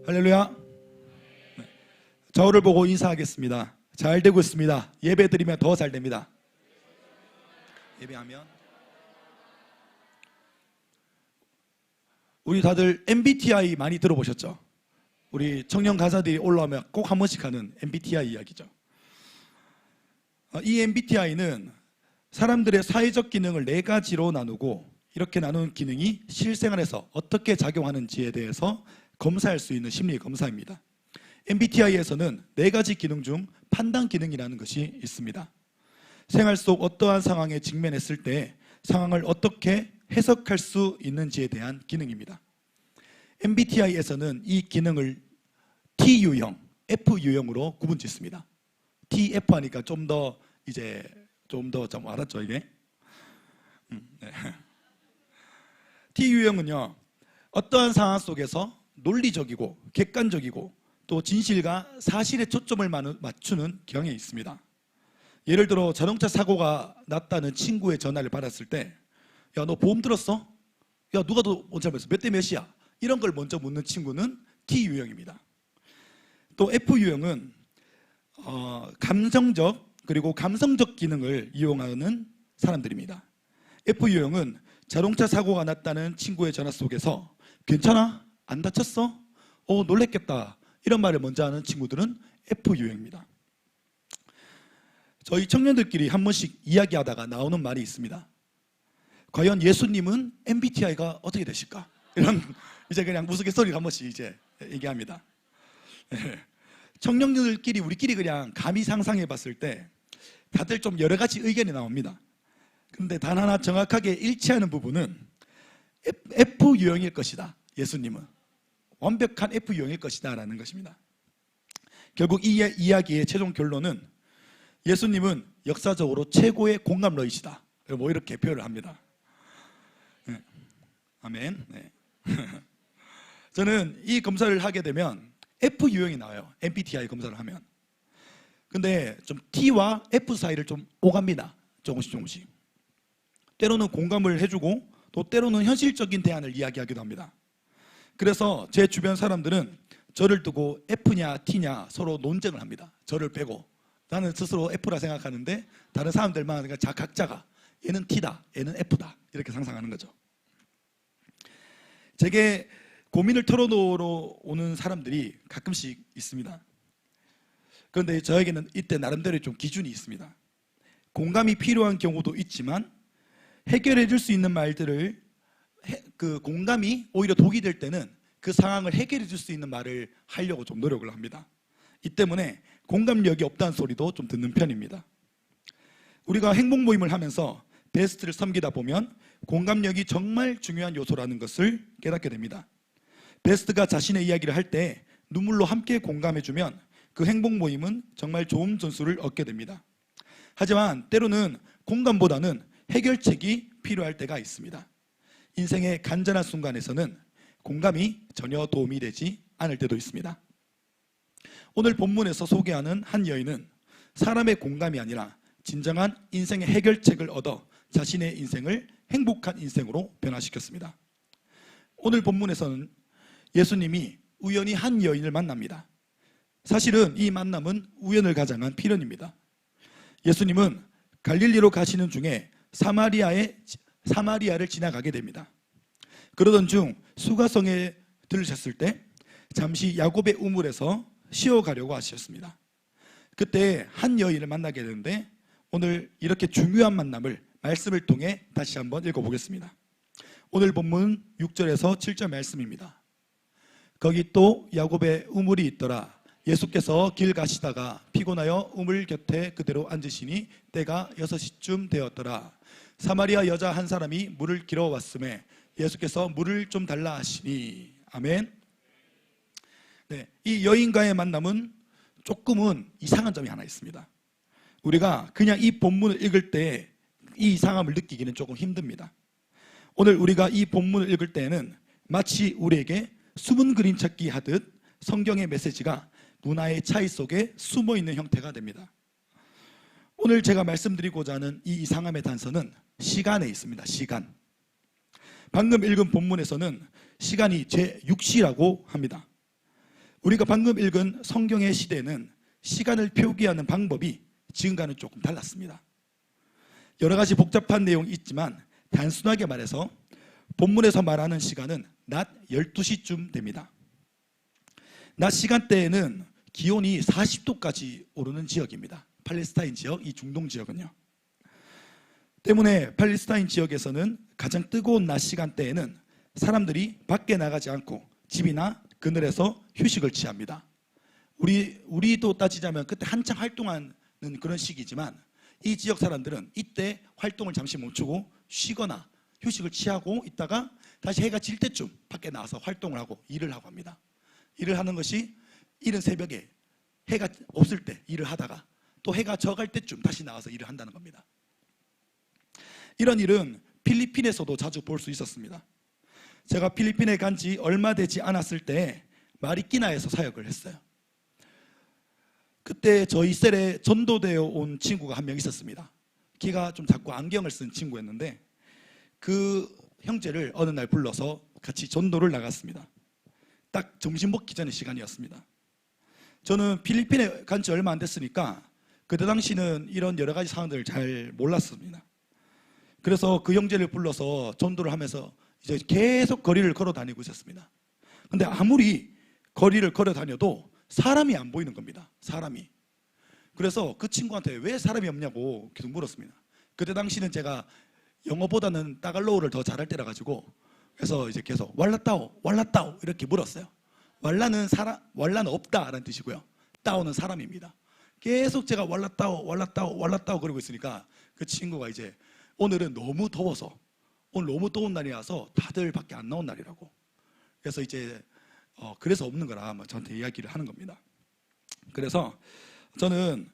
할렐루야. 저를 보고 인사하겠습니다. 잘 되고 있습니다. 예배 드리면 더 잘 됩니다. 예배하면 우리 다들 MBTI 많이 들어보셨죠? 우리 청년 가사들이 올라오면 꼭 한 번씩 하는 MBTI 이야기죠. 이 MBTI는 사람들의 사회적 기능을 4가지로 나누고, 이렇게 나눈 기능이 실생활에서 어떻게 작용하는지에 대해서 검사할 수 있는 심리 검사입니다. MBTI에서는 4가지 기능 중 판단 기능이라는 것이 있습니다. 생활 속 어떠한 상황에 직면했을 때 상황을 어떻게 해석할 수 있는지에 대한 기능입니다. MBTI에서는 이 기능을 T유형, F유형으로 구분 짓습니다. TF 하니까 좀 더 알았죠, 이게? 네. T유형은요, 어떠한 상황 속에서 논리적이고 객관적이고 또 진실과 사실에 초점을 맞추는 경향이 있습니다. 예를 들어 자동차 사고가 났다는 친구의 전화를 받았을 때, 야, 너 보험 들었어? 야, 누가 더 먼저 받았어? 몇 대 몇이야? 이런 걸 먼저 묻는 친구는 T유형입니다. 또 F유형은 감정적 그리고 감성적 기능을 이용하는 사람들입니다. F유형은 자동차 사고가 났다는 친구의 전화 속에서 괜찮아? 안 다쳤어? 놀랬겠다. 이런 말을 먼저 하는 친구들은 F유형입니다. 저희 청년들끼리 한 번씩 이야기하다가 나오는 말이 있습니다. 과연 예수님은 MBTI가 어떻게 되실까? 이런 이제 그냥 우스갯소리를 한 번씩 이제 얘기합니다. 청년들끼리 우리끼리 그냥 감히 상상해 봤을 때 다들 좀 여러 가지 의견이 나옵니다. 근데 단 하나 정확하게 일치하는 부분은 F유형일 것이다. 예수님은 완벽한 F유형일 것이다 라는 것입니다. 결국 이 이야기의 최종 결론은 예수님은 역사적으로 최고의 공감러이시다, 뭐 이렇게 표현을 합니다. 네. 아멘. 네. 저는 이 검사를 하게 되면 F유형이 나와요. MBTI 검사를 하면. 근데 좀 T와 F 사이를 좀 오갑니다. 조금씩. 때로는 공감을 해주고 또 때로는 현실적인 대안을 이야기하기도 합니다. 그래서 제 주변 사람들은 저를 두고 F냐 T냐 서로 논쟁을 합니다. 저를 빼고. 나는 스스로 F라 생각하는데 다른 사람들만 각자가 얘는 T다, 얘는 F다 이렇게 상상하는 거죠. 제게 고민을 털어놓으러 오는 사람들이 가끔씩 있습니다. 그런데 저에게는 이때 나름대로 좀 기준이 있습니다. 공감이 필요한 경우도 있지만 해결해 줄 수 있는 말들을 그 공감이 오히려 독이 될 때는 그 상황을 해결해 줄 수 있는 말을 하려고 좀 노력을 합니다. 이 때문에 공감력이 없다는 소리도 좀 듣는 편입니다. 우리가 행복 모임을 하면서 베스트를 섬기다 보면 공감력이 정말 중요한 요소라는 것을 깨닫게 됩니다. 베스트가 자신의 이야기를 할 때 눈물로 함께 공감해주면 그 행복 모임은 정말 좋은 점수를 얻게 됩니다. 하지만 때로는 공감보다는 해결책이 필요할 때가 있습니다. 인생의 간절한 순간에서는 공감이 전혀 도움이 되지 않을 때도 있습니다. 오늘 본문에서 소개하는 한 여인은 사람의 공감이 아니라 진정한 인생의 해결책을 얻어 자신의 인생을 행복한 인생으로 변화시켰습니다. 오늘 본문에서는 예수님이 우연히 한 여인을 만납니다. 사실은 이 만남은 우연을 가장한 필연입니다. 예수님은 갈릴리로 가시는 중에 사마리아를 지나가게 됩니다. 그러던 중 수가성에 들으셨을 때 잠시 야곱의 우물에서 쉬어가려고 하셨습니다. 그때 한 여인을 만나게 되는데 오늘 이렇게 중요한 만남을 말씀을 통해 다시 한번 읽어보겠습니다. 오늘 본문 6절에서 7절 말씀입니다. 거기 또 야곱의 우물이 있더라. 예수께서 길 가시다가 피곤하여 우물 곁에 그대로 앉으시니 때가 6시쯤 되었더라. 사마리아 여자 한 사람이 물을 길어 왔음에 예수께서 물을 좀 달라 하시니. 아멘. 네, 이 여인과의 만남은 조금은 이상한 점이 하나 있습니다. 우리가 그냥 이 본문을 읽을 때 이 이상함을 느끼기는 조금 힘듭니다. 오늘 우리가 이 본문을 읽을 때에는 마치 우리에게 숨은 그림 찾기 하듯 성경의 메시지가 문화의 차이 속에 숨어 있는 형태가 됩니다. 오늘 제가 말씀드리고자 하는 이 이상함의 단서는 시간에 있습니다. 시간. 방금 읽은 본문에서는 시간이 제6시라고 합니다. 우리가 방금 읽은 성경의 시대는 시간을 표기하는 방법이 지금과는 조금 달랐습니다. 여러 가지 복잡한 내용이 있지만 단순하게 말해서 본문에서 말하는 시간은 낮 12시쯤 됩니다. 낮 시간대에는 기온이 40도까지 오르는 지역입니다. 팔레스타인 지역, 이 중동 지역은요. 때문에 팔레스타인 지역에서는 가장 뜨거운 낮 시간대에는 사람들이 밖에 나가지 않고 집이나 그늘에서 휴식을 취합니다. 우리도 따지자면 그때 한창 활동하는 그런 시기지만 이 지역 사람들은 이때 활동을 잠시 멈추고 쉬거나 휴식을 취하고 있다가 다시 해가 질 때쯤 밖에 나와서 활동을 하고 일을 하고 합니다. 일을 하는 것이 이른 새벽에 해가 없을 때 일을 하다가 또 해가 져갈 때쯤 다시 나와서 일을 한다는 겁니다. 이런 일은 필리핀에서도 자주 볼 수 있었습니다. 제가 필리핀에 간 지 얼마 되지 않았을 때 마리끼나에서 사역을 했어요. 그때 저희 셀에 전도되어 온 친구가 한 명 있었습니다. 키가 좀 작고 안경을 쓴 친구였는데 그 형제를 어느 날 불러서 같이 전도를 나갔습니다. 딱 점심 먹기 전의 시간이었습니다. 저는 필리핀에 간 지 얼마 안 됐으니까 그때 당시는 이런 여러 가지 상황들을 잘 몰랐습니다. 그래서 그 형제를 불러서 전도를 하면서 이제 계속 거리를 걸어 다니고 있었습니다. 근데 아무리 거리를 걸어 다녀도 사람이 안 보이는 겁니다. 사람이. 그래서 그 친구한테 왜 사람이 없냐고 계속 물었습니다. 그때 당시는 제가 영어보다는 따갈로우를 더 잘할 때라 가지고 그래서 이제 계속 왈라따오 왈라따오 이렇게 물었어요. 왈라는 없다라는 뜻이고요. 따오는 사람입니다. 계속 제가 왈라따오 왈라따오 왈라따오 그러고 있으니까 그 친구가 이제 오늘은 너무 더워서 오늘 너무 더운 날이라서 다들 밖에 안 나온 날이라고. 그래서 이제 그래서 없는 거라 저한테 이야기를 하는 겁니다. 그래서 저는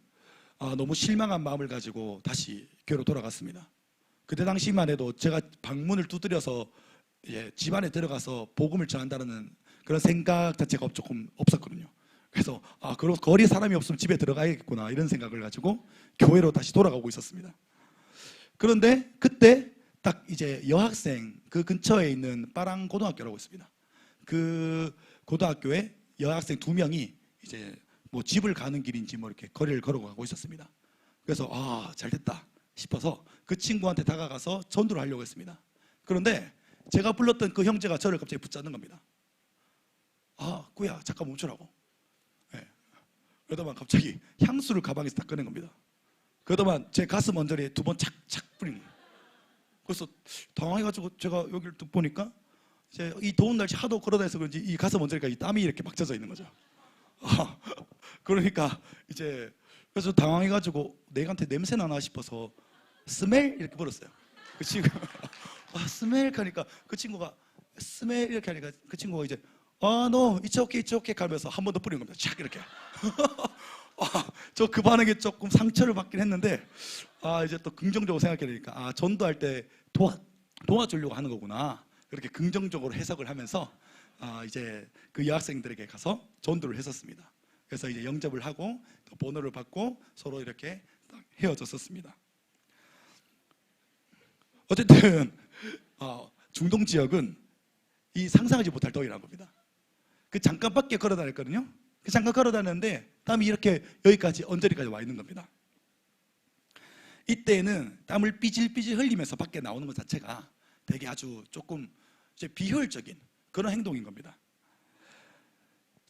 너무 실망한 마음을 가지고 다시 교회로 돌아갔습니다. 그때 당시만 해도 제가 방문을 두드려서 집 안에 들어가서 복음을 전한다는 그런 생각 자체가 조금 없었거든요. 그래서 그럼 거리에 사람이 없으면 집에 들어가야겠구나 이런 생각을 가지고 교회로 다시 돌아가고 있었습니다. 그런데 그때 딱 이제 여학생 그 근처에 있는 빠랑 고등학교라고 있습니다. 그 고등학교에 여학생 2명이 이제 뭐 집을 가는 길인지 뭐 이렇게 거리를 걸어가고 있었습니다. 그래서 잘 됐다 싶어서 그 친구한테 다가가서 전도를 하려고 했습니다. 그런데 제가 불렀던 그 형제가 저를 갑자기 붙잡는 겁니다. 꾸야 잠깐 멈추라고. 그러다만 갑자기 향수를 가방에서 딱 꺼낸 겁니다. 그러다만 제 가슴 언저리에 2번 착착 뿌린 거예요. 그래서 당황해가지고 제가 여기를 딱 보니까 이제 이 더운 날씨 하도 걸어다녀서 그런지 이 가슴 언저리가 이 땀이 이렇게 막 젖어 있는 거죠. 그러니까 이제 그래서 당황해가지고 내한테 냄새 나나 싶어서 스멜 이렇게 불었어요. 그 친구 스멜 하니까 그 친구가 스멜 이렇게 하니까 그 친구가 이제 no, it's okay 가면서 한 번 더 뿌린 겁니다. 착 이렇게. 저 그 반응에 조금 상처를 받긴 했는데 이제 또 긍정적으로 생각해 보니까 전도할 때 도와주려고 하는 거구나. 그렇게 긍정적으로 해석을 하면서 이제 그 여학생들에게 가서 전도를 했었습니다. 그래서 이제 영접을 하고 또 번호를 받고 서로 이렇게 딱 헤어졌었습니다. 어쨌든 중동 지역은 이 상상하지 못할 더위라는 겁니다. 그 잠깐밖에 걸어 다녔거든요. 그 잠깐 걸어 다녔는데 땀이 이렇게 여기까지 언저리까지 와 있는 겁니다. 이때는 땀을 삐질삐질 흘리면서 밖에 나오는 것 자체가 되게 아주 조금 이제 비효율적인 그런 행동인 겁니다.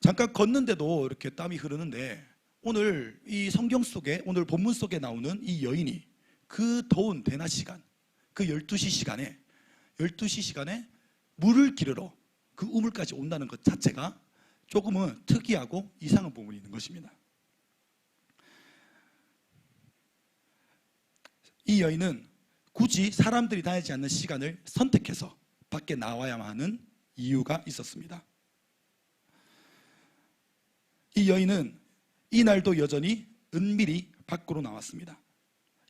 잠깐 걷는데도 이렇게 땀이 흐르는데 오늘 이 성경 속에 오늘 본문 속에 나오는 이 여인이 그 더운 대낮 시간 그 12시 시간에 물을 기르러 그 우물까지 온다는 것 자체가 조금은 특이하고 이상한 부분이 있는 것입니다. 이 여인은 굳이 사람들이 다니지 않는 시간을 선택해서 밖에 나와야만 하는 이유가 있었습니다. 이 여인은 이날도 여전히 은밀히 밖으로 나왔습니다.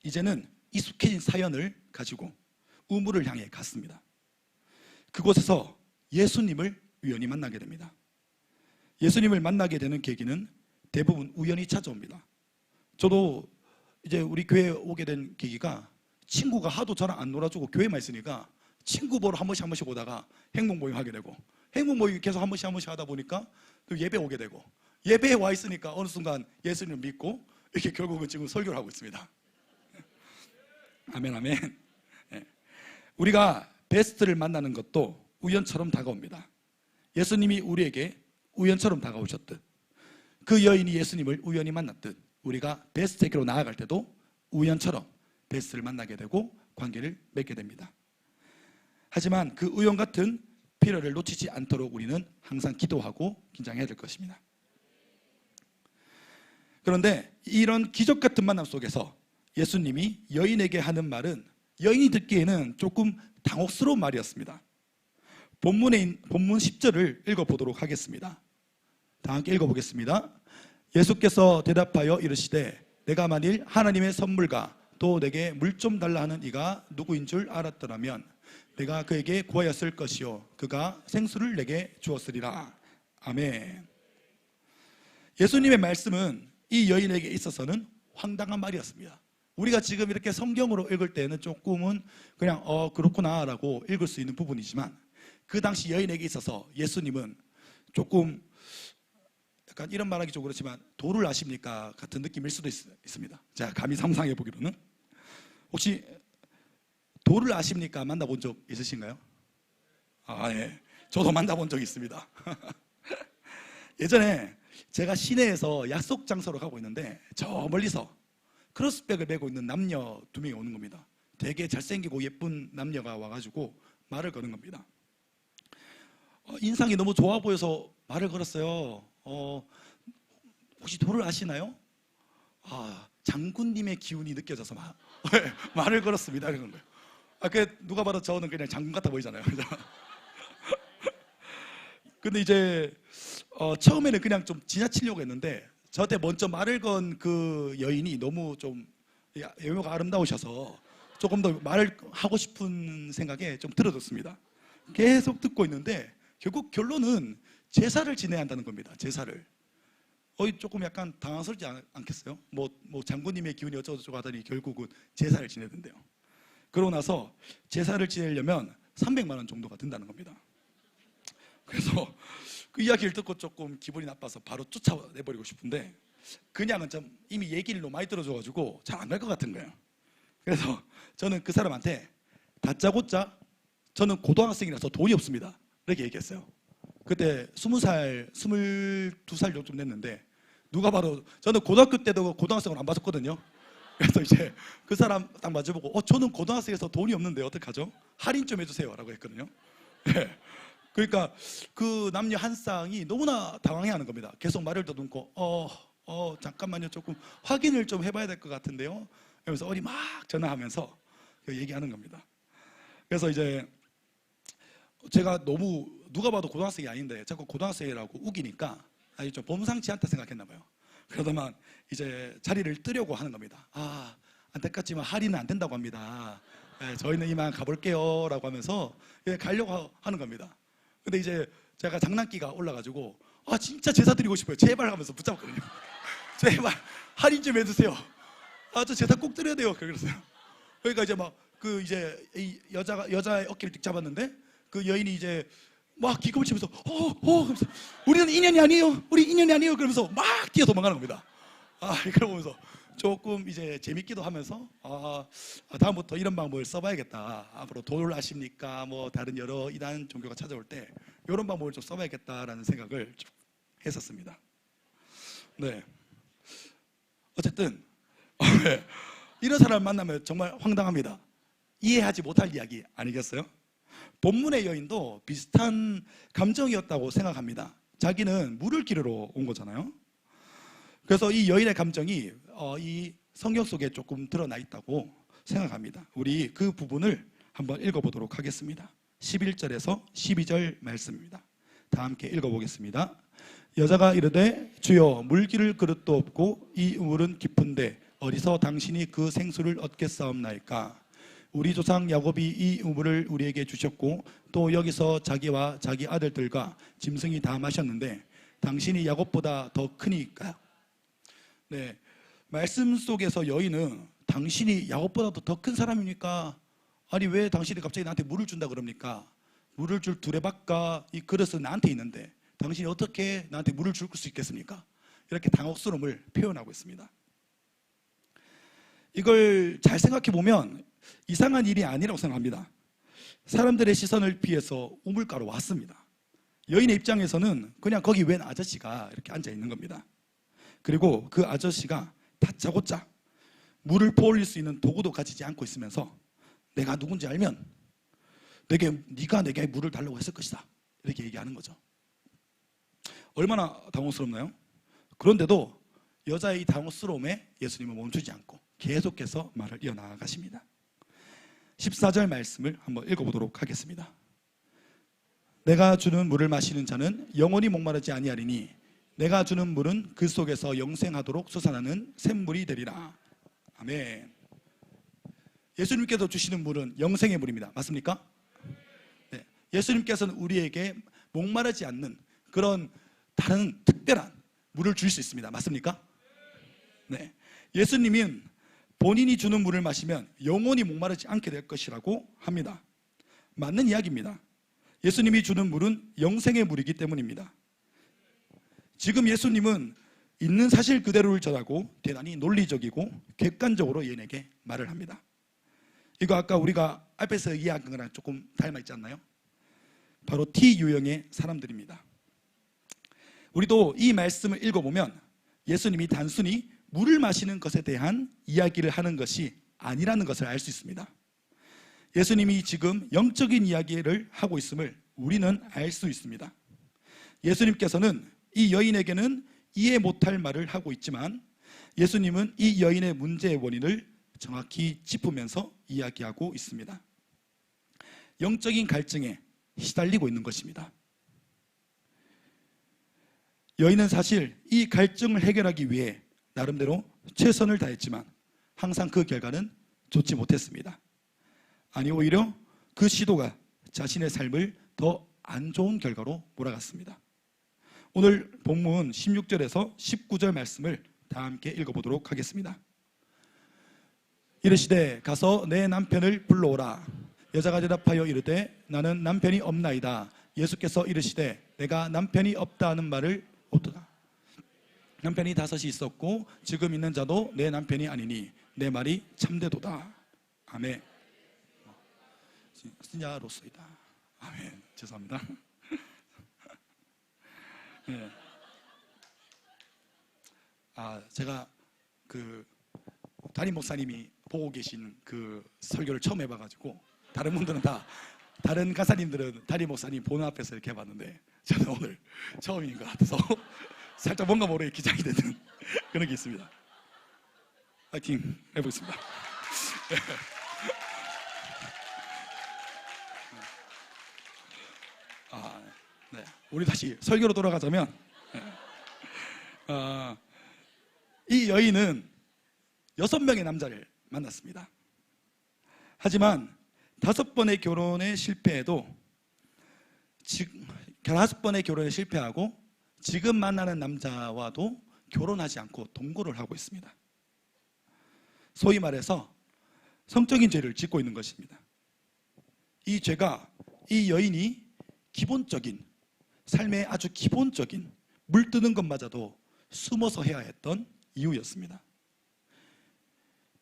이제는 익숙해진 사연을 가지고 우물을 향해 갔습니다. 그곳에서 예수님을 우연히 만나게 됩니다. 예수님을 만나게 되는 계기는 대부분 우연히 찾아옵니다. 저도 이제 우리 교회에 오게 된 계기가 친구가 하도 저랑 안 놀아주고 교회만 있으니까 친구 보러 한 번씩 오다가 행복 모임 하게 되고, 행복 모임 계속 한 번씩 하다 보니까 또 예배 오게 되고, 예배에 와 있으니까 어느 순간 예수님을 믿고 이렇게 결국은 지금 설교를 하고 있습니다. 아멘, 아멘. 우리가 베스트를 만나는 것도 우연처럼 다가옵니다. 예수님이 우리에게 우연처럼 다가오셨듯, 그 여인이 예수님을 우연히 만났듯, 우리가 베스트에게로 나아갈 때도 우연처럼 베스트를 만나게 되고 관계를 맺게 됩니다. 하지만 그 우연 같은 필요를 놓치지 않도록 우리는 항상 기도하고 긴장해야 될 것입니다. 그런데 이런 기적 같은 만남 속에서 예수님이 여인에게 하는 말은 여인이 듣기에는 조금 당혹스러운 말이었습니다. 본문 10절을 읽어보도록 하겠습니다. 다 함께 읽어보겠습니다. 예수께서 대답하여 이르시되 내가 만일 하나님의 선물과 또 내게 물 좀 달라 하는 이가 누구인 줄 알았더라면 내가 그에게 구하였을 것이요 그가 생수를 내게 주었으리라. 아멘. 예수님의 말씀은 이 여인에게 있어서는 황당한 말이었습니다. 우리가 지금 이렇게 성경으로 읽을 때는 조금은 그냥 그렇구나 라고 읽을 수 있는 부분이지만, 그 당시 여인에게 있어서 예수님은 조금 약간 이런 말하기 좀 그렇지만 도를 아십니까? 같은 느낌일 수도 있습니다. 자, 감히 상상해 보기로는, 혹시 도를 아십니까? 만나본 적 있으신가요? 예. 저도 만나본 적이 있습니다. 예전에 제가 시내에서 약속 장소로 가고 있는데 저 멀리서 크로스백을 메고 있는 남녀 2명이 오는 겁니다. 되게 잘생기고 예쁜 남녀가 와가지고 말을 거는 겁니다. 인상이 너무 좋아 보여서 말을 걸었어요. 혹시 도를 아시나요? 장군님의 기운이 느껴져서 말을 걸었습니다. 그런 거예요. 누가 봐도 저는 그냥 장군 같아 보이잖아요. 근데 이제 처음에는 그냥 좀 지나치려고 했는데 저한테 먼저 말을 건 그 여인이 너무 좀 외모가 아름다우셔서 조금 더 말을 하고 싶은 생각에 좀 들어졌습니다. 계속 듣고 있는데 결국 결론은 제사를 지내야 한다는 겁니다. 제사를. 조금 약간 당황스럽지 않겠어요? 뭐 장군님의 기운이 어쩌고저쩌고 하더니 결국은 제사를 지내던데요. 그러고 나서 제사를 지내려면 300만 원 정도가 든다는 겁니다. 그래서 그 이야기를 듣고 조금 기분이 나빠서 바로 쫓아내버리고 싶은데, 그냥은 좀 이미 얘기를 너무 많이 들어줘가지고 잘 안 갈 것 같은 거예요. 그래서 저는 그 사람한테 다짜고짜 저는 고등학생이라서 돈이 없습니다 이렇게 얘기했어요. 그때 20살, 22살 정도 됐는데, 누가 봐도 저는 고등학교 때도 고등학생을 안 봤었거든요. 그래서 이제 그 사람 딱 마주보고 저는 고등학생에서 돈이 없는데 어떡하죠? 할인 좀 해주세요 라고 했거든요. 네. 그러니까 그 남녀 한 쌍이 너무나 당황해하는 겁니다. 계속 말을 더듬고 잠깐만요, 조금 확인을 좀 해봐야 될 것 같은데요. 그러면서 어디 막 전화하면서 얘기하는 겁니다. 그래서 이제 제가 너무 누가 봐도 고등학생이 아닌데 자꾸 고등학생이라고 우기니까 좀 범상치 않다 생각했나 봐요. 그러더만 이제 자리를 뜨려고 하는 겁니다. 안타깝지만 할인은 안 된다고 합니다. 저희는 이만 가볼게요 라고 하면서 가려고 하는 겁니다. 근데 이제 제가 장난기가 올라가지고 진짜 제사 드리고 싶어요 제발 하면서 붙잡았거든요. 제발 할인 좀 해주세요. 저 제사 꼭 드려야 돼요. 그랬어요. 그러니까 이제 막 그 이제 이 여자의 어깨를 딱 잡았는데 그 여인이 이제 막 기겁을 치면서 그러면서 우리는 인연이 아니에요. 우리 인연이 아니에요. 그러면서 막 뛰어 도망가는 겁니다. 그러면서 조금 이제 재밌기도 하면서 다음부터 이런 방법을 써봐야겠다. 앞으로 도를 아십니까? 뭐 다른 여러 이단 종교가 찾아올 때 이런 방법을 좀 써봐야겠다라는 생각을 좀 했었습니다. 네. 어쨌든 이런 사람을 만나면 정말 황당합니다. 이해하지 못할 이야기 아니겠어요? 본문의 여인도 비슷한 감정이었다고 생각합니다. 자기는 물을 기르러 온 거잖아요. 그래서 이 여인의 감정이 이 성경 속에 조금 드러나 있다고 생각합니다. 우리 그 부분을 한번 읽어보도록 하겠습니다. 11절에서 12절 말씀입니다. 다 함께 읽어보겠습니다. 여자가 이르되 주여 물 기를 그릇도 없고 이 우물은 깊은데 어디서 당신이 그 생수를 얻겠사옵나이까? 우리 조상 야곱이 이 우물을 우리에게 주셨고 또 여기서 자기와 자기 아들들과 짐승이 다 마셨는데 당신이 야곱보다 더 크니까 네, 말씀 속에서 여인은 당신이 야곱보다도 더 큰 사람입니까? 아니 왜 당신이 갑자기 나한테 물을 준다 그럽니까? 물을 줄 두레박과 이 그릇은 나한테 있는데 당신이 어떻게 나한테 물을 줄 수 있겠습니까? 이렇게 당혹스러움을 표현하고 있습니다. 이걸 잘 생각해 보면 이상한 일이 아니라고 생각합니다. 사람들의 시선을 피해서 우물가로 왔습니다. 여인의 입장에서는 그냥 거기 웬 아저씨가 이렇게 앉아 있는 겁니다. 그리고 그 아저씨가 다짜고짜 물을 퍼올릴 수 있는 도구도 가지지 않고 있으면서 내가 누군지 알면 네가 내게 물을 달라고 했을 것이다, 이렇게 얘기하는 거죠. 얼마나 당혹스럽나요? 그런데도 여자의 이 당혹스러움에 예수님은 멈추지 않고 계속해서 말을 이어나가십니다. 14절 말씀을 한번 읽어보도록 하겠습니다. 내가 주는 물을 마시는 자는 영원히 목마르지 아니하리니 내가 주는 물은 그 속에서 영생하도록 솟아나는 샘물이 되리라. 아멘. 예수님께서 주시는 물은 영생의 물입니다. 맞습니까? 네. 예수님께서는 우리에게 목마르지 않는 그런 다른 특별한 물을 줄 수 있습니다. 맞습니까? 네. 예수님은 본인이 주는 물을 마시면 영원히 목마르지 않게 될 것이라고 합니다. 맞는 이야기입니다. 예수님이 주는 물은 영생의 물이기 때문입니다. 지금 예수님은 있는 사실 그대로를 전하고 대단히 논리적이고 객관적으로 여인에게 말을 합니다. 이거 아까 우리가 앞에서 이야기한 거랑 조금 닮아 있지 않나요? 바로 T 유형의 사람들입니다. 우리도 이 말씀을 읽어보면 예수님이 단순히 물을 마시는 것에 대한 이야기를 하는 것이 아니라는 것을 알 수 있습니다. 예수님이 지금 영적인 이야기를 하고 있음을 우리는 알 수 있습니다. 예수님께서는 이 여인에게는 이해 못할 말을 하고 있지만 예수님은 이 여인의 문제의 원인을 정확히 짚으면서 이야기하고 있습니다. 영적인 갈증에 시달리고 있는 것입니다. 여인은 사실 이 갈증을 해결하기 위해 나름대로 최선을 다했지만 항상 그 결과는 좋지 못했습니다. 아니 오히려 그 시도가 자신의 삶을 더 안 좋은 결과로 몰아갔습니다. 오늘 본문 16절에서 19절 말씀을 다 함께 읽어보도록 하겠습니다. 이르시되 가서 내 남편을 불러오라. 여자가 대답하여 이르되 나는 남편이 없나이다. 예수께서 이르시되 내가 남편이 없다 하는 말을 어떠다. 남편이 5이 있었고 지금 있는 자도 내 남편이 아니니 내 말이 참되도다. 아멘. 신자로서이다. 아멘. 죄송합니다. 네. 제가 그 담임 목사님이 보고 계신 그 설교를 처음 해봐가지고 다른 분들은 다 다른 가사님들은 담임 목사님 보는 앞에서 이렇게 해봤는데 저는 오늘 처음인 것 같아서 살짝 뭔가 모르게 기장이 되는 그런 게 있습니다. 파이팅 해보겠습니다. 네. 우리 다시 설교로 돌아가자면 이 여인은 6명의 남자를 만났습니다. 하지만 5번의 결혼에 실패해도 5번의 결혼에 실패하고 지금 만나는 남자와도 결혼하지 않고 동거를 하고 있습니다. 소위 말해서 성적인 죄를 짓고 있는 것입니다. 이 죄가 이 여인이 기본적인 삶의 아주 기본적인 물 뜨는 것마저도 숨어서 해야 했던 이유였습니다.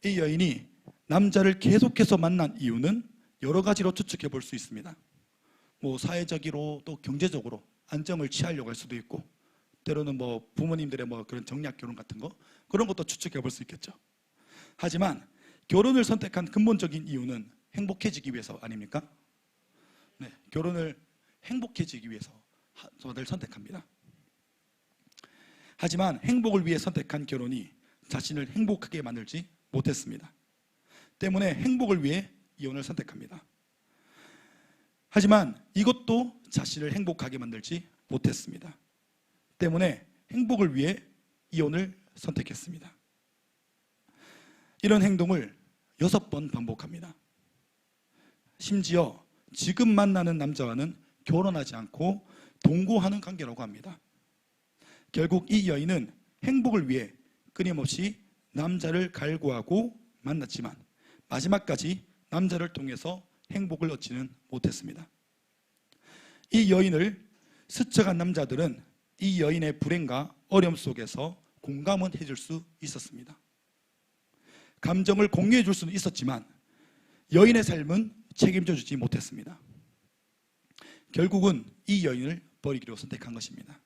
이 여인이 남자를 계속해서 만난 이유는 여러 가지로 추측해 볼 수 있습니다. 사회적으로 또 경제적으로 안정을 취하려고 할 수도 있고 때로는 부모님들의 그런 정략 결혼 같은 거 그런 것도 추측해 볼 수 있겠죠. 하지만 결혼을 선택한 근본적인 이유는 행복해지기 위해서 아닙니까? 네, 결혼을 행복해지기 위해서 다들 선택합니다. 하지만 행복을 위해 선택한 결혼이 자신을 행복하게 만들지 못했습니다. 때문에 행복을 위해 이혼을 선택합니다. 하지만 이것도 자신을 행복하게 만들지 못했습니다. 때문에 행복을 위해 이혼을 선택했습니다. 이런 행동을 6번 반복합니다. 심지어 지금 만나는 남자와는 결혼하지 않고 동거하는 관계라고 합니다. 결국 이 여인은 행복을 위해 끊임없이 남자를 갈구하고 만났지만 마지막까지 남자를 통해서 행복을 얻지는 못했습니다. 이 여인을 스쳐간 남자들은 이 여인의 불행과 어려움 속에서 공감은 해줄 수 있었습니다. 감정을 공유해 줄 수는 있었지만 여인의 삶은 책임져 주지 못했습니다. 결국은 이 여인을 버리기로 선택한 것입니다.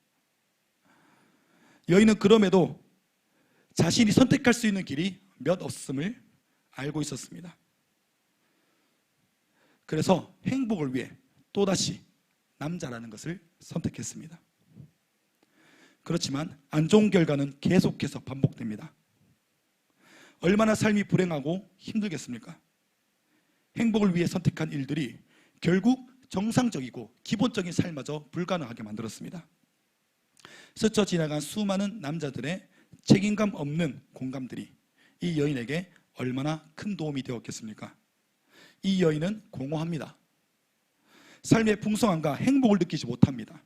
여인은 그럼에도 자신이 선택할 수 있는 길이 몇 없음을 알고 있었습니다. 그래서 행복을 위해 또다시 남자라는 것을 선택했습니다. 그렇지만 안 좋은 결과는 계속해서 반복됩니다. 얼마나 삶이 불행하고 힘들겠습니까? 행복을 위해 선택한 일들이 결국 정상적이고 기본적인 삶마저 불가능하게 만들었습니다. 스쳐 지나간 수많은 남자들의 책임감 없는 공감들이 이 여인에게 얼마나 큰 도움이 되었겠습니까? 이 여인은 공허합니다. 삶의 풍성함과 행복을 느끼지 못합니다.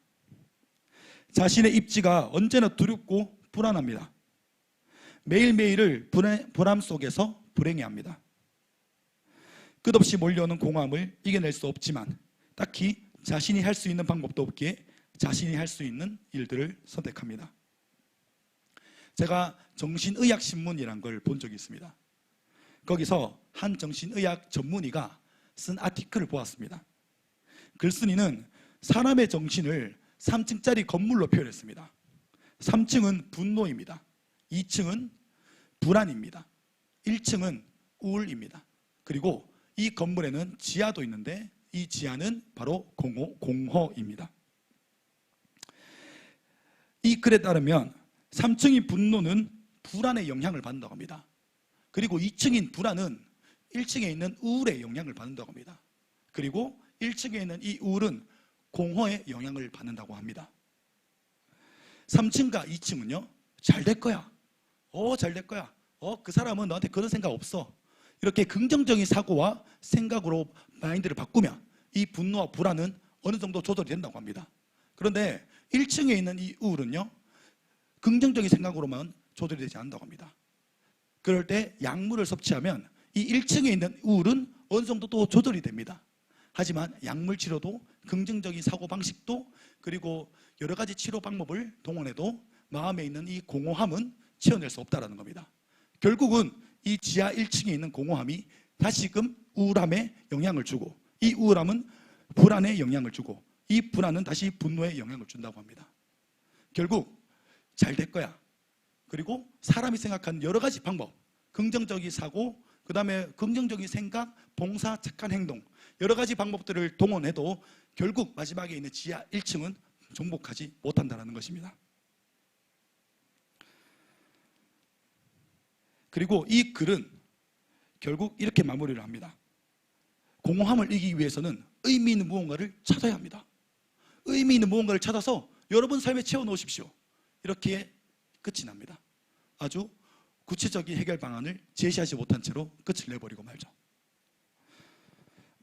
자신의 입지가 언제나 두렵고 불안합니다. 매일매일을 불안 속에서 불행해합니다. 끝없이 몰려오는 공허함을 이겨낼 수 없지만 딱히 자신이 할 수 있는 방법도 없기에 자신이 할 수 있는 일들을 선택합니다. 제가 정신의학신문이라는 걸 본 적이 있습니다. 거기서 한 정신의학 전문의가 쓴 아티클을 보았습니다. 글쓴이는 사람의 정신을 3층짜리 건물로 표현했습니다. 3층은 분노입니다. 2층은 불안입니다. 1층은 우울입니다. 그리고 이 건물에는 지하도 있는데 이 지하는 바로 공허입니다. 이 글에 따르면 3층인 분노는 불안의 영향을 받는다고 합니다. 그리고 2층인 불안은 1층에 있는 우울의 영향을 받는다고 합니다. 그리고 1층에 있는 이 우울은 공허의 영향을 받는다고 합니다. 3층과 2층은요, 잘 될 거야. 잘 될 거야. 그 사람은 너한테 그런 생각 없어. 이렇게 긍정적인 사고와 생각으로 마인드를 바꾸면 이 분노와 불안은 어느 정도 조절이 된다고 합니다. 그런데 1층에 있는 이 우울은요, 긍정적인 생각으로만 조절이 되지 않는다고 합니다. 그럴 때 약물을 섭취하면 이 1층에 있는 우울은 어느 정도 또 조절이 됩니다. 하지만 약물 치료도 긍정적인 사고방식도 그리고 여러 가지 치료 방법을 동원해도 마음에 있는 이 공허함은 채워낼 수 없다는 겁니다. 결국은 이 지하 1층에 있는 공허함이 다시금 우울함에 영향을 주고 이 우울함은 불안에 영향을 주고 이 불안은 다시 분노에 영향을 준다고 합니다. 결국 잘 될 거야. 그리고 사람이 생각하는 여러 가지 방법, 긍정적인 사고, 그 다음에 긍정적인 생각, 봉사, 착한 행동, 여러 가지 방법들을 동원해도 결국 마지막에 있는 지하 1층은 정복하지 못한다는 것입니다. 그리고 이 글은 결국 이렇게 마무리를 합니다. 공허함을 이기기 위해서는 의미 있는 무언가를 찾아야 합니다. 의미 있는 무언가를 찾아서 여러분 삶에 채워놓으십시오. 이렇게 끝이 납니다. 아주 구체적인 해결 방안을 제시하지 못한 채로 끝을 내버리고 말죠.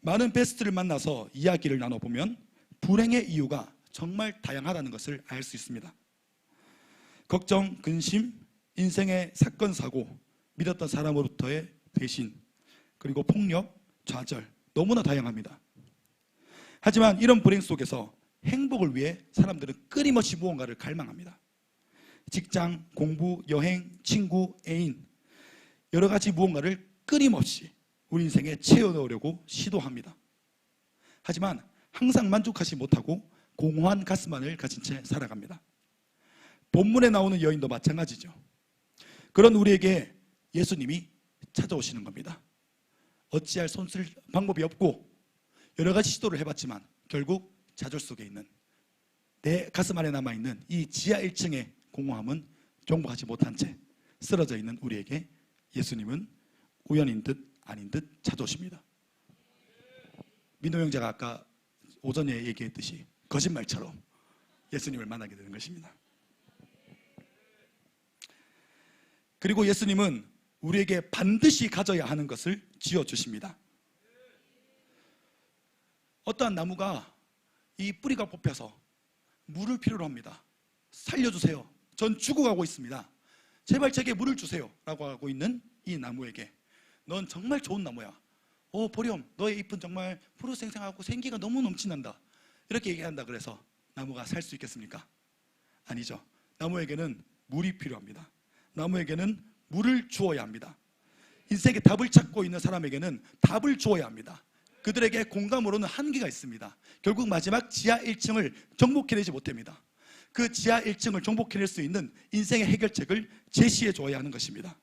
많은 베스트를 만나서 이야기를 나눠보면 불행의 이유가 정말 다양하다는 것을 알 수 있습니다. 걱정, 근심, 인생의 사건, 사고, 믿었던 사람으로부터의 배신, 그리고 폭력, 좌절, 너무나 다양합니다. 하지만 이런 불행 속에서 행복을 위해 사람들은 끊임없이 무언가를 갈망합니다. 직장, 공부, 여행, 친구, 애인, 여러 가지 무언가를 끊임없이 우리 인생에 채워넣으려고 시도합니다. 하지만 항상 만족하지 못하고 공허한 가슴만을 가진 채 살아갑니다. 본문에 나오는 여인도 마찬가지죠. 그런 우리에게 예수님이 찾아오시는 겁니다. 어찌할 손쓸 방법이 없고 여러 가지 시도를 해봤지만 결국 좌절 속에 있는 내 가슴 안에 남아있는 이 지하 1층의 공허함은 정복하지 못한 채 쓰러져 있는 우리에게 예수님은 우연인 듯 아닌 듯 찾아오십니다. 민호 형제가 아까 오전에 얘기했듯이 거짓말처럼 예수님을 만나게 되는 것입니다. 그리고 예수님은 우리에게 반드시 가져야 하는 것을 쥐어주십니다. 어떠한 나무가 이 뿌리가 뽑혀서 물을 필요로 합니다. 살려주세요. 전 죽어가고 있습니다. 제발 제게 물을 주세요 라고 하고 있는 이 나무에게 넌 정말 좋은 나무야. 보렴, 너의 잎은 정말 푸르생생하고 생기가 너무 넘친단다. 이렇게 얘기한다 그래서 나무가 살 수 있겠습니까? 아니죠. 나무에게는 물이 필요합니다. 나무에게는 물을 주어야 합니다. 인생의 답을 찾고 있는 사람에게는 답을 주어야 합니다. 그들에게 공감으로는 한계가 있습니다. 결국 마지막 지하 1층을 정복해내지 못합니다. 그 지하 1층을 정복해낼 수 있는 인생의 해결책을 제시해 줘야 하는 것입니다.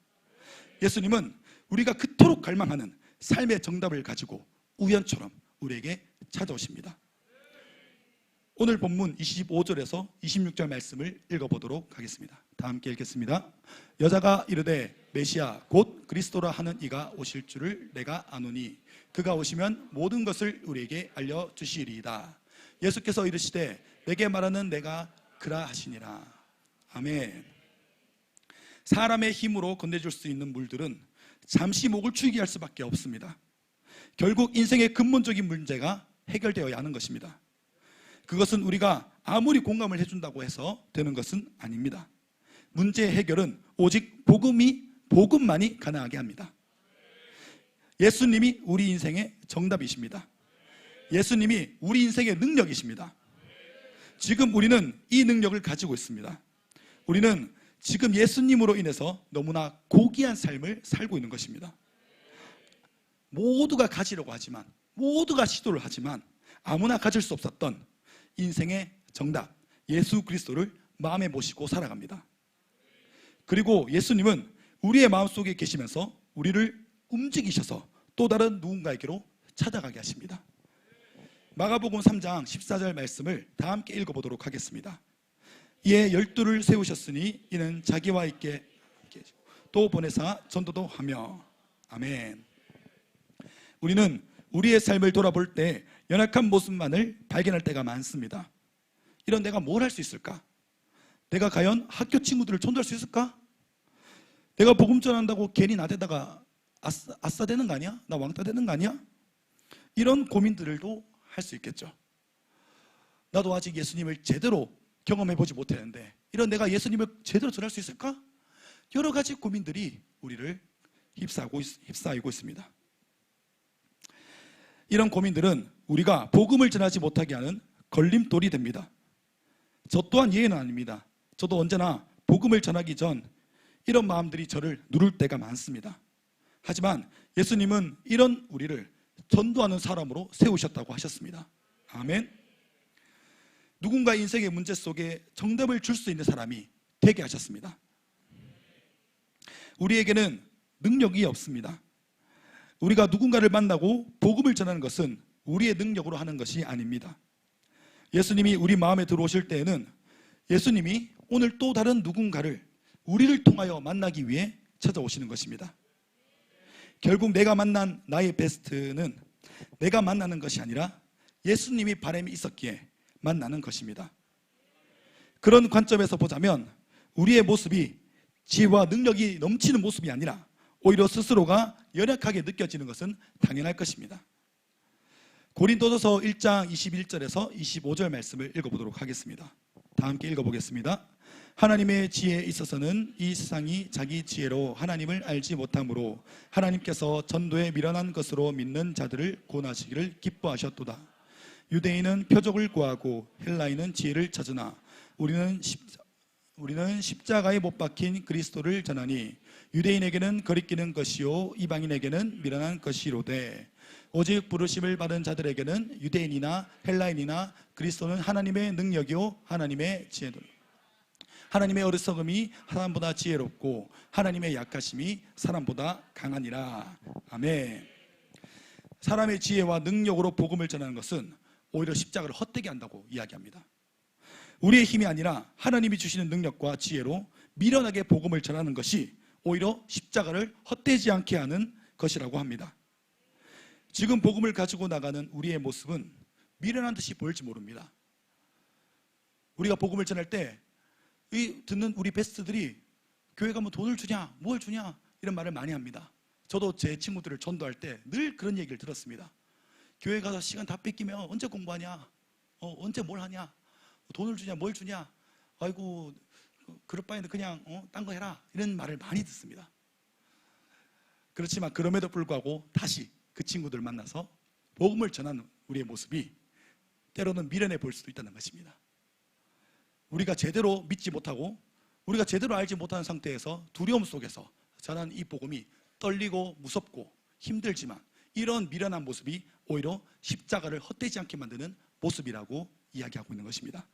예수님은 우리가 그토록 갈망하는 삶의 정답을 가지고 우연처럼 우리에게 찾아오십니다. 오늘 본문 25절에서 26절 말씀을 읽어보도록 하겠습니다. 다 함께 읽겠습니다. 여자가 이르되 메시아 곧 그리스도라 하는 이가 오실 줄을 내가 아노니 그가 오시면 모든 것을 우리에게 알려주시리이다. 예수께서 이르시되 내게 말하는 내가 그라 하시니라. 아멘. 사람의 힘으로 건네줄 수 있는 물들은 잠시 목을 추이게 할 수밖에 없습니다. 결국 인생의 근본적인 문제가 해결되어야 하는 것입니다. 그것은 우리가 아무리 공감을 해준다고 해서 되는 것은 아닙니다. 문제의 해결은 오직 복음만이 가능하게 합니다. 예수님이 우리 인생의 정답이십니다. 예수님이 우리 인생의 능력이십니다. 지금 우리는 이 능력을 가지고 있습니다. 우리는 지금 예수님으로 인해서 너무나 고귀한 삶을 살고 있는 것입니다. 모두가 가지려고 하지만, 모두가 시도를 하지만 아무나 가질 수 없었던 인생의 정답 예수 그리스도를 마음에 모시고 살아갑니다. 그리고 예수님은 우리의 마음속에 계시면서 우리를 움직이셔서 또 다른 누군가에게로 찾아가게 하십니다. 마가복음 3장 14절 말씀을 다 함께 읽어보도록 하겠습니다. 이에 12를 세우셨으니 이는 자기와 있게 또 보내사 전도도 하며. 아멘. 우리는 우리의 삶을 돌아볼 때 연약한 모습만을 발견할 때가 많습니다. 이런 내가 뭘 할 수 있을까? 내가 과연 학교 친구들을 전도할 수 있을까? 내가 복음 전한다고 괜히 나대다가 아싸 되는 거 아니야? 나 왕따 되는 거 아니야? 이런 고민들도 할 수 있겠죠. 나도 아직 예수님을 제대로 경험해보지 못했는데 이런 내가 예수님을 제대로 전할 수 있을까? 여러 가지 고민들이 우리를 휩싸이고 있습니다. 이런 고민들은 우리가 복음을 전하지 못하게 하는 걸림돌이 됩니다. 저 또한 예외는 아닙니다. 저도 언제나 복음을 전하기 전 이런 마음들이 저를 누를 때가 많습니다. 하지만 예수님은 이런 우리를 전도하는 사람으로 세우셨다고 하셨습니다. 아멘. 누군가 인생의 문제 속에 정답을 줄 수 있는 사람이 되게 하셨습니다. 우리에게는 능력이 없습니다. 우리가 누군가를 만나고 복음을 전하는 것은 우리의 능력으로 하는 것이 아닙니다. 예수님이 우리 마음에 들어오실 때에는 예수님이 오늘 또 다른 누군가를 우리를 통하여 만나기 위해 찾아오시는 것입니다. 결국 내가 만난 나의 베스트는 내가 만나는 것이 아니라 예수님이 바람이 있었기에 만나는 것입니다. 그런 관점에서 보자면 우리의 모습이 지혜와 능력이 넘치는 모습이 아니라 오히려 스스로가 연약하게 느껴지는 것은 당연할 것입니다. 고린도전서 1장 21절에서 25절 말씀을 읽어보도록 하겠습니다. 다 함께 읽어보겠습니다. 하나님의 지혜에 있어서는 이 세상이 자기 지혜로 하나님을 알지 못하므로 하나님께서 전도에 미련한 것으로 믿는 자들을 구원하시기를 기뻐하셨도다. 유대인은 표적을 구하고 헬라인은 지혜를 찾으나 우리는 십자가에 못 박힌 그리스도를 전하니 유대인에게는 거리끼는 것이요 이방인에게는 미련한 것이로되 오직 부르심을 받은 자들에게는 유대인이나 헬라인이나 그리스도는 하나님의 능력이요 하나님의 지혜도 하나님의 어리석음이 사람보다 지혜롭고 하나님의 약하심이 사람보다 강하니라. 아멘. 사람의 지혜와 능력으로 복음을 전하는 것은 오히려 십자가를 헛되게 한다고 이야기합니다. 우리의 힘이 아니라 하나님이 주시는 능력과 지혜로 미련하게 복음을 전하는 것이 오히려 십자가를 헛되지 않게 하는 것이라고 합니다. 지금 복음을 가지고 나가는 우리의 모습은 미련한 듯이 보일지 모릅니다. 우리가 복음을 전할 때 듣는 우리 베스트들이 교회 가면 돈을 주냐 뭘 주냐 이런 말을 많이 합니다. 저도 제 친구들을 전도할 때 늘 그런 얘기를 들었습니다. 교회 가서 시간 다 뺏기면 언제 공부하냐, 언제 뭘 하냐, 돈을 주냐 뭘 주냐, 아이고 그럴 바에는 그냥 딴 거 해라 이런 말을 많이 듣습니다. 그렇지만 그럼에도 불구하고 다시 그 친구들 만나서 복음을 전하는 우리의 모습이 때로는 미련해 보일 수도 있다는 것입니다. 우리가 제대로 믿지 못하고 우리가 제대로 알지 못하는 상태에서 두려움 속에서 전하는 이 복음이 떨리고 무섭고 힘들지만 이런 미련한 모습이 오히려 십자가를 헛되지 않게 만드는 모습이라고 이야기하고 있는 것입니다.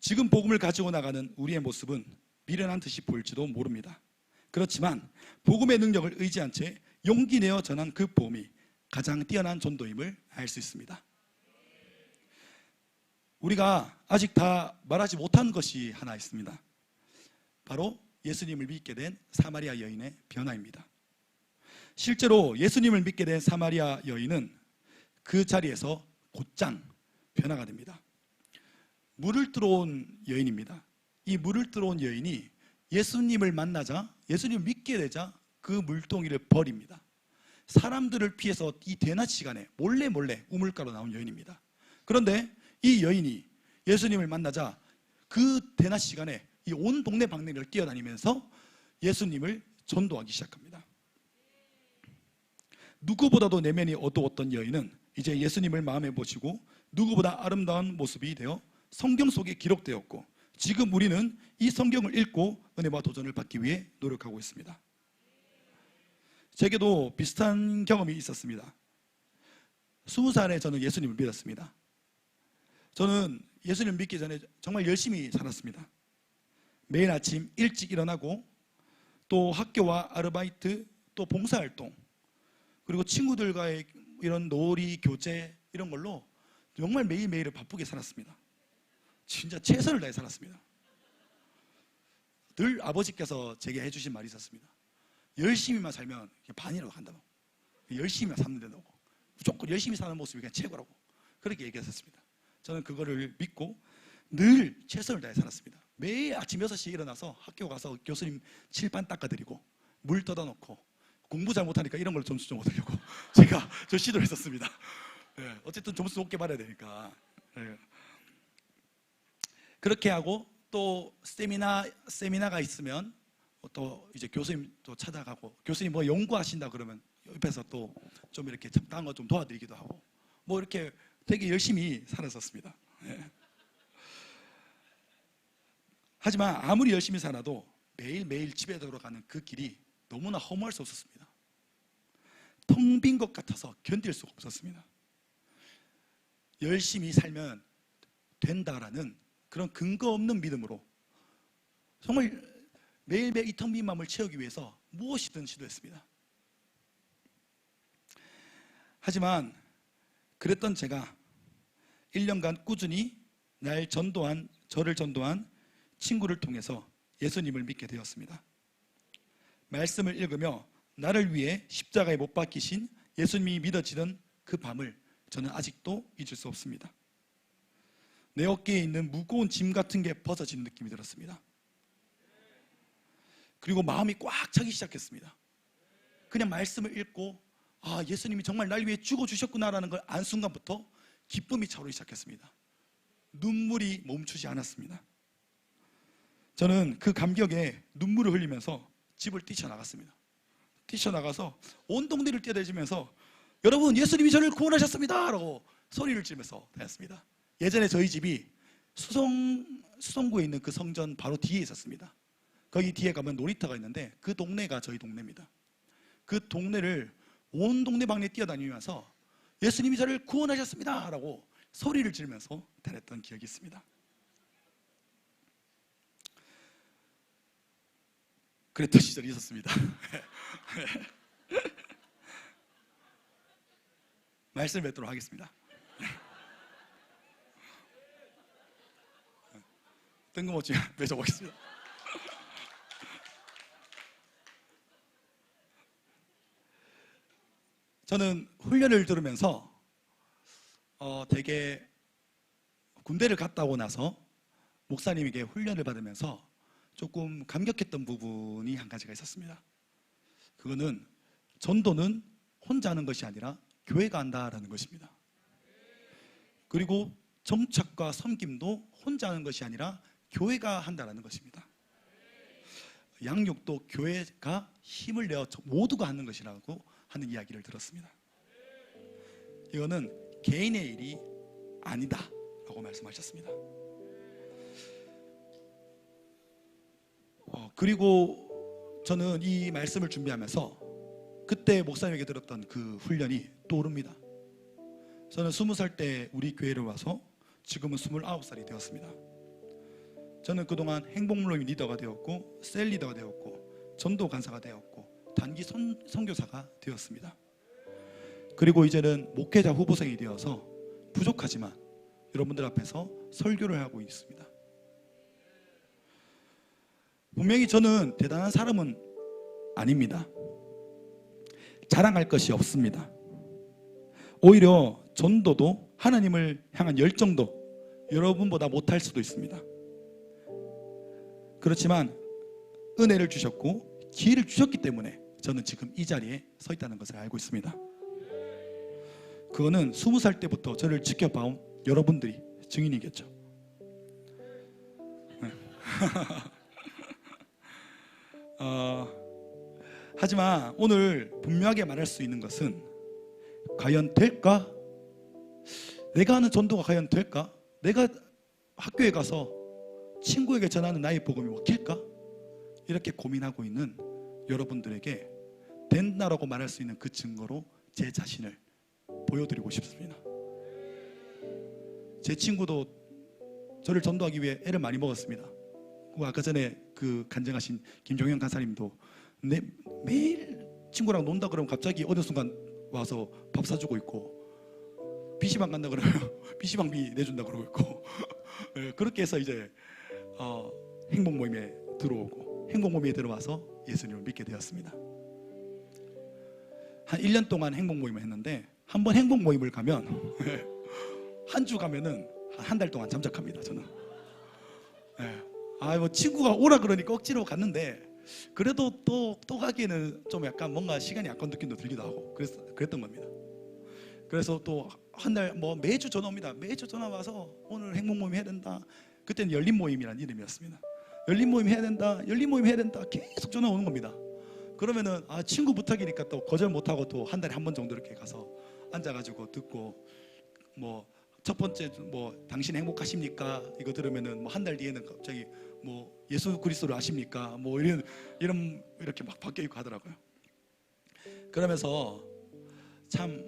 지금 복음을 가지고 나가는 우리의 모습은 미련한 듯이 보일지도 모릅니다. 그렇지만 복음의 능력을 의지한 채 용기 내어 전한 그 복음이 가장 뛰어난 전도임을 알 수 있습니다. 우리가 아직 다 말하지 못한 것이 하나 있습니다. 바로 예수님을 믿게 된 사마리아 여인의 변화입니다. 실제로 예수님을 믿게 된 사마리아 여인은 그 자리에서 곧장 변화가 됩니다. 물을 들어온 여인입니다. 이 물을 들어온 여인이 예수님을 만나자, 예수님을 믿게 되자 그 물동이를 버립니다. 사람들을 피해서 이 대낮 시간에 몰래 우물가로 나온 여인입니다. 그런데 이 여인이 예수님을 만나자 그 대낮 시간에 이 온 동네 방네를 뛰어다니면서 예수님을 전도하기 시작합니다. 누구보다도 내면이 어두웠던 여인은 이제 예수님을 마음에 보시고 누구보다 아름다운 모습이 되어 성경 속에 기록되었고, 지금 우리는 이 성경을 읽고 은혜와 도전을 받기 위해 노력하고 있습니다. 제게도 비슷한 경험이 있었습니다. 20살에 저는 예수님을 믿었습니다. 저는 예수님을 믿기 전에 정말 열심히 살았습니다. 매일 아침 일찍 일어나고 또 학교와 아르바이트 또 봉사활동 그리고 친구들과의 이런 놀이, 교제 이런 걸로 정말 매일매일을 바쁘게 살았습니다. 진짜 최선을 다해 살았습니다. 늘 아버지께서 제게 해주신 말이 있었습니다. 열심히만 살면 반이라도 간다고. 열심히만 살면 된다고. 무조건 열심히 사는 모습이 그냥 최고라고. 그렇게 얘기했었습니다. 저는 그거를 믿고 늘 최선을 다해 살았습니다. 매일 아침 6시에 일어나서 학교 가서 교수님 칠판 닦아드리고 물 떠다 놓고 공부 잘 못하니까 이런 걸 점수 좀 얻으려고 제가 시도를 했었습니다. 네, 어쨌든 점수 높게 받아야 되니까. 네. 그렇게 하고 또 세미나가 있으면 또 이제 교수님 또 찾아가고, 교수님 뭐 연구하신다 그러면 옆에서 또 좀 이렇게 잡다한 거 좀 도와드리기도 하고, 뭐 이렇게 되게 열심히 살았었습니다. 네. 하지만 아무리 열심히 살아도 매일매일 집에 돌아가는 그 길이 너무나 허무할 수 없었습니다. 텅 빈 것 같아서 견딜 수가 없었습니다. 열심히 살면 된다라는 그런 근거 없는 믿음으로 정말 매일매일 이 텅 빈 마음을 채우기 위해서 무엇이든 시도했습니다. 하지만 그랬던 제가 1년간 꾸준히 저를 전도한 친구를 통해서 예수님을 믿게 되었습니다. 말씀을 읽으며 나를 위해 십자가에 못 박히신 예수님이 믿어지던 그 밤을 저는 아직도 잊을 수 없습니다. 내 어깨에 있는 무거운 짐 같은 게 벗어지는 느낌이 들었습니다. 그리고 마음이 꽉 차기 시작했습니다. 그냥 말씀을 읽고 예수님이 정말 날 위해 죽어주셨구나라는 걸 안 순간부터 기쁨이 차오르기 시작했습니다. 눈물이 멈추지 않았습니다. 저는 그 감격에 눈물을 흘리면서 집을 뛰쳐나갔습니다. 뛰쳐나가서 온 동네를 뛰어다니면서 여러분, 예수님이 저를 구원하셨습니다 라고 소리를 지르면서 다녔습니다. 예전에 저희 집이 수성구에 있는 그 성전 바로 뒤에 있었습니다. 거기 뒤에 가면 놀이터가 있는데 그 동네가 저희 동네입니다. 그 동네를 온 동네 방네 뛰어다니면서 예수님이 저를 구원하셨습니다 라고 소리를 지르면서 다녔던 기억이 있습니다. 그랬던 시절이 있었습니다. 말씀 뵙도록 하겠습니다. 뜬금없이 맺어보겠습니다. 저는 훈련을 들으면서 되게 군대를 갔다 오고 나서 목사님에게 훈련을 받으면서 조금 감격했던 부분이 한 가지가 있었습니다. 그거는 전도는 혼자 하는 것이 아니라 교회가 한다라는 것입니다. 그리고 정착과 섬김도 혼자 하는 것이 아니라 교회가 한다는 것입니다. 양육도 교회가 힘을 내어 모두가 하는 것이라고 하는 이야기를 들었습니다. 이거는 개인의 일이 아니다 라고 말씀하셨습니다. 그리고 저는 이 말씀을 준비하면서 그때 목사님에게 들었던 그 훈련이 떠오릅니다. 저는 20살 때 우리 교회를 와서 지금은 29살이 되었습니다. 저는 그동안 행복물로임 리더가 되었고 셀 리더가 되었고 전도 간사가 되었고 단기 선교사가 되었습니다. 그리고 이제는 목회자 후보생이 되어서 부족하지만 여러분들 앞에서 설교를 하고 있습니다. 분명히 저는 대단한 사람은 아닙니다. 자랑할 것이 없습니다. 오히려 전도도 하나님을 향한 열정도 여러분보다 못할 수도 있습니다. 그렇지만 은혜를 주셨고 기회를 주셨기 때문에 저는 지금 이 자리에 서 있다는 것을 알고 있습니다. 그거는 20살 때부터 저를 지켜봐온 여러분들이 증인이겠죠. 네. 하지만 오늘 분명하게 말할 수 있는 것은 과연 될까? 내가 하는 전도가 과연 될까? 내가 학교에 가서 친구에게 전하는 나의 복음이 먹힐까? 이렇게 고민하고 있는 여러분들에게 된다라고 말할 수 있는 그 증거로 제 자신을 보여드리고 싶습니다. 제 친구도 저를 전도하기 위해 애를 많이 먹었습니다. 아까 전에 그 간증하신 김종현 간사님도 매일 친구랑 논다 그러면 갑자기 어느 순간 와서 밥 사주고 있고, PC방 간다 그러면 PC방비 내준다 그러고 있고 그렇게 해서 이제 행복 모임에 들어오고 행복 모임에 들어와서 예수님을 믿게 되었습니다. 한 1년 동안 행복 모임을 했는데 한 번 행복 모임을 가면 한 주 가면은 한 달 동안 잠적합니다. 저는. 뭐 친구가 오라 그러니까 억지로 갔는데 그래도 또 가기에는 좀 약간 뭔가 시간이 아까운 느낌도 들기도 하고 그랬던 겁니다. 그래서 또 한 달 매주 전화 옵니다. 매주 전화 와서 오늘 행복 모임 해야 된다. 그때는 열린 모임이라는 이름이었습니다. 열린 모임 해야 된다. 열린 모임 해야 된다. 계속 전화 오는 겁니다. 그러면은 친구 부탁이니까 또 거절 못하고 또 한 달에 한 번 정도 이렇게 가서 앉아가지고 듣고 첫 번째 당신 행복하십니까? 이거 들으면은 한 달 뒤에는 갑자기 예수 그리스도를 아십니까? 이런 이렇게 막 바뀌어 있고 하더라고요. 그러면서 참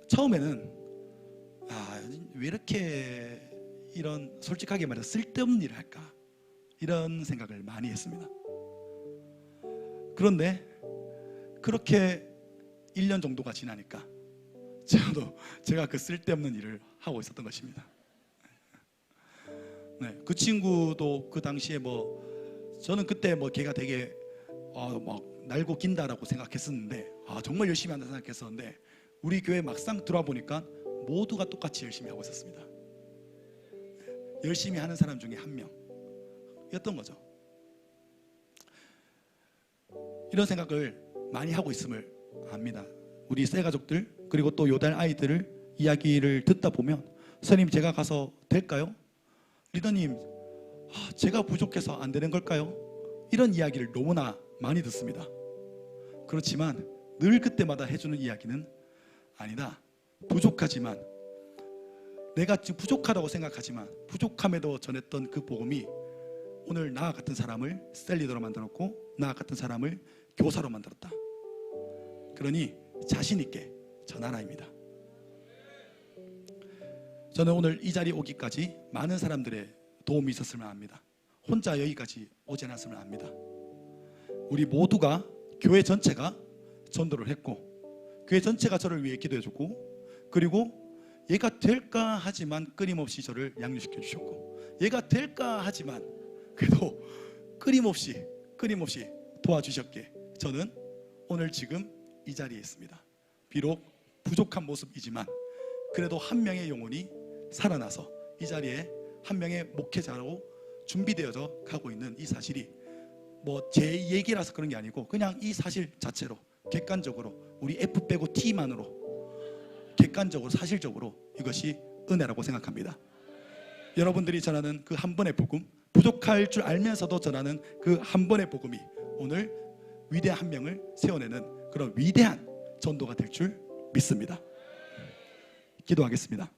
처음에는 왜 이렇게 이런 솔직하게 말해서 쓸데없는 일을 할까? 이런 생각을 많이 했습니다. 그런데 그렇게 1년 정도가 지나니까 제가 그 쓸데없는 일을 하고 있었던 것입니다. 네, 그 친구도 그 당시에 저는 그때 걔가 되게 막 날고 긴다라고 생각했었는데 정말 열심히 한다 생각했었는데 우리 교회 막상 들어와 보니까 모두가 똑같이 열심히 하고 있었습니다. 열심히 하는 사람 중에 한 명이었던 거죠. 이런 생각을 많이 하고 있음을 압니다. 우리 새 가족들 그리고 또 요달 아이들을 이야기를 듣다 보면 선생님 제가 가서 될까요? 리더님 제가 부족해서 안 되는 걸까요? 이런 이야기를 너무나 많이 듣습니다. 그렇지만 늘 그때마다 해주는 이야기는 아니다. 부족하지만 내가 지금 부족하다고 생각하지만 부족함에도 전했던 그 복음이 오늘 나와 같은 사람을 셀리더로 만들었고 나와 같은 사람을 교사로 만들었다. 그러니 자신 있게 전하라입니다. 저는 오늘 이 자리에 오기까지 많은 사람들의 도움이 있었으면 합니다. 혼자 여기까지 오지 않았으면 합니다. 우리 모두가 교회 전체가 전도를 했고 교회 전체가 저를 위해 기도해줬고 그리고 얘가 될까 하지만 끊임없이 저를 양육시켜 주셨고 얘가 될까 하지만 그래도 끊임없이 도와주셨기에 저는 오늘 지금 이 자리에 있습니다. 비록 부족한 모습이지만 그래도 한 명의 영혼이 살아나서 이 자리에 한 명의 목회자로 준비되어져 가고 있는 이 사실이 제 얘기라서 그런 게 아니고 그냥 이 사실 자체로 객관적으로 우리 F 빼고 T만으로 객관적으로 사실적으로 이것이 은혜라고 생각합니다. 여러분들이 전하는 그 한 번의 복음 부족할 줄 알면서도 전하는 그 한 번의 복음이 오늘 위대한 한 명을 세워내는 그런 위대한 전도가 될 줄 믿습니다. 기도하겠습니다.